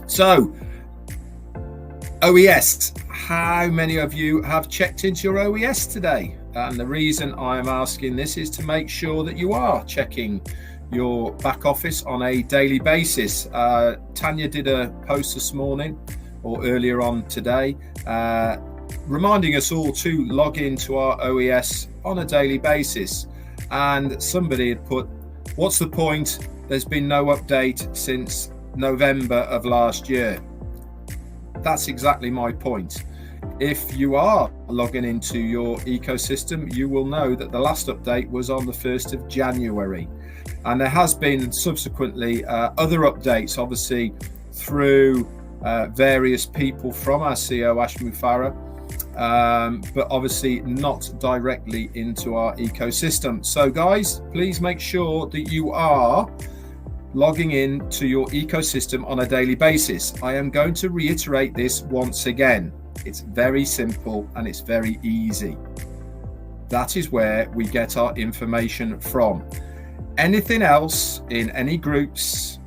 So, OES, how many of you have checked into your OES today? And the reason I am asking this is to make sure that you are checking your back office on a daily basis. Tanya did a post this morning or earlier on today, reminding us all to log into our OES on a daily basis. And somebody had put, what's the point? There's been no update since November of last year. That's exactly my point. If you are logging into your ecosystem, you will know that the last update was on the 1st of January. And there has been subsequently other updates, obviously, through various people from our CEO, Ash Mufareh, but obviously not directly into our ecosystem. So guys, please make sure that you are logging in to your ecosystem on a daily basis. I am going to reiterate this once again. It's very simple and it's very easy. That is where we get our information from. Anything else in any groups,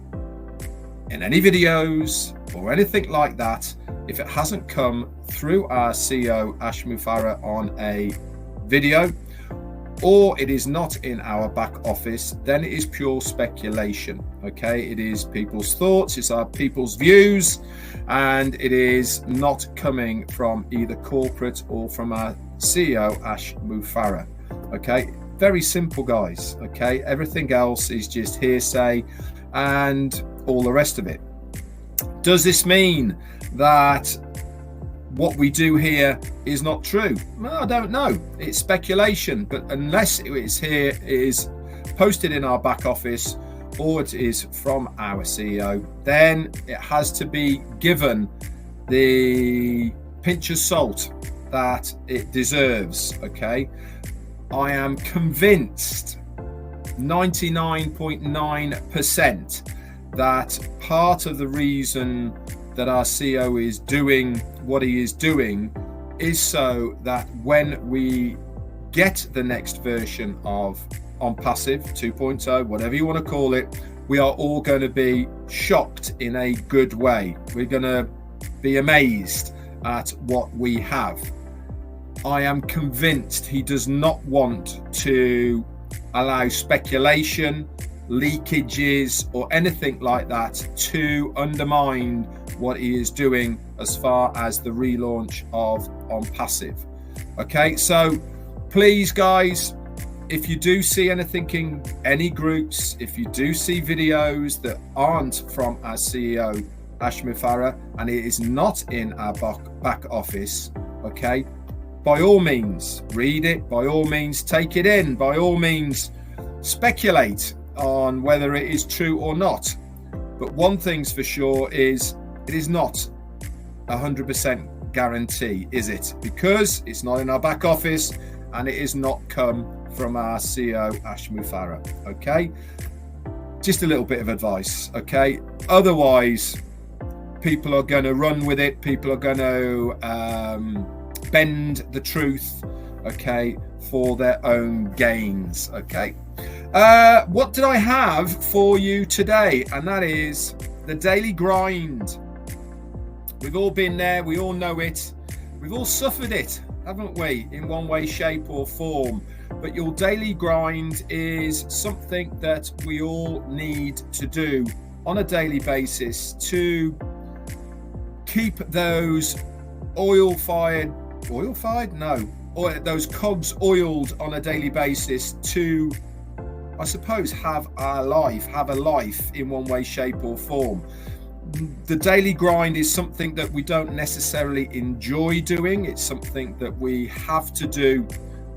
in any videos or anything like that, if it hasn't come through our CEO Ash Mufareh on a video, or it is not in our back office, then it is pure speculation. Okay, it is people's thoughts, it's our people's views, and it is not coming from either corporate or from our CEO Ash Mufareh. Okay, very simple, guys. Okay, everything else is just hearsay and all the rest of it. Does this mean that what we do here is not true? Well, I don't know. It's speculation, but unless it's here, it is posted in our back office or it is from our CEO, then it has to be given the pinch of salt that it deserves. Okay, I am convinced 99.9% that part of the reason that our CEO is doing what he is doing is so that when we get the next version of ONPASSIVE 2.0, whatever you want to call it, we are all going to be shocked in a good way. We're going to be amazed at what we have. I am convinced he does not want to allow speculation, leakages or anything like that to undermine what he is doing as far as the relaunch of ONPASSIVE. Okay, so please guys, if you do see anything in any groups, if you do see videos that aren't from our CEO Ash Mufareh and it is not in our back office, okay, by all means read it, by all means take it in, by all means speculate on whether it is true or not. But one thing's for sure is it is not 100% guarantee, is it? Because it's not in our back office and it is not come from our CEO Ash Mufareh. Okay, just a little bit of advice. Okay, otherwise people are going to run with it, people are going to bend the truth, okay, for their own gains. Okay, what did I have for you today? And that is the daily grind. We've all been there, we all know it, we've all suffered it, haven't we, in one way, shape or form. But your daily grind is something that we all need to do on a daily basis to keep those those cogs oiled on a daily basis to, I suppose, have a life in one way, shape or form. The daily grind is something that we don't necessarily enjoy doing. It's something that we have to do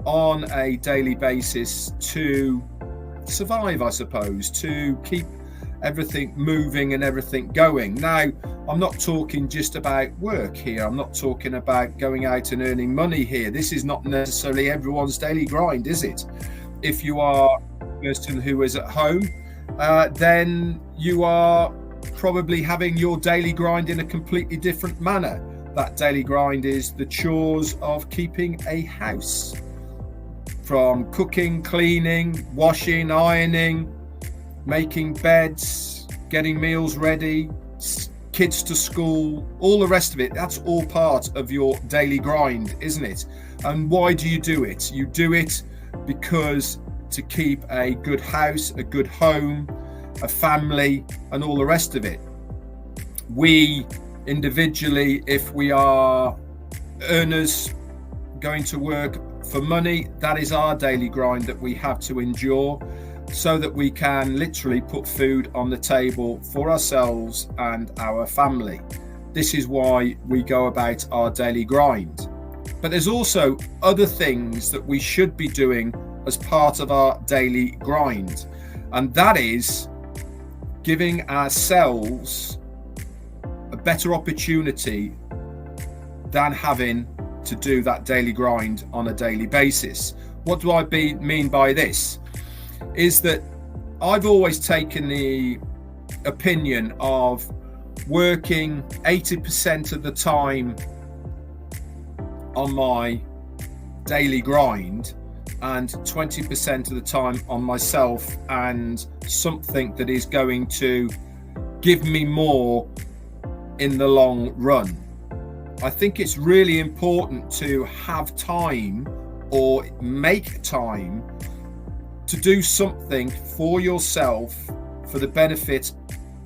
on a daily basis to survive, I suppose, to keep everything moving and everything going. Now, I'm not talking just about work here. I'm not talking about going out and earning money here. This is not necessarily everyone's daily grind, is it? If you are a person who is at home, then you are probably having your daily grind in a completely different manner. That daily grind is the chores of keeping a house, from cooking, cleaning, washing, ironing, making beds, getting meals ready, kids to school, all the rest of it. That's all part of your daily grind, isn't it? And why do you do it? You do it because to keep a good house, a good home, a family, and all the rest of it. We individually, if we are earners going to work for money, that is our daily grind that we have to endure so that we can literally put food on the table for ourselves and our family. This is why we go about our daily grind. But there's also other things that we should be doing as part of our daily grind, and that is giving ourselves a better opportunity than having to do that daily grind on a daily basis. What do I mean by this? Is that I've always taken the opinion of working 80% of the time on my daily grind and 20% of the time on myself and something that is going to give me more in the long run. I think it's really important to have time or make time to do something for yourself for the benefit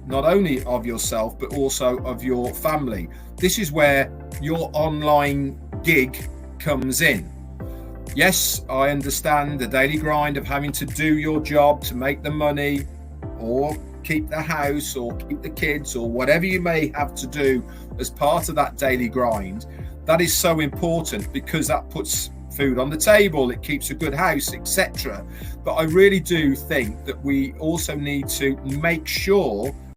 not only of yourself but also of your family. This is where your online gig comes in. Yes, I understand the daily grind of having to do your job to make the money or keep the house or keep the kids or whatever you may have to do as part of that daily grind. That is so important because that puts food on the table, it keeps a good house, etc. But I really do think that we also need to make sure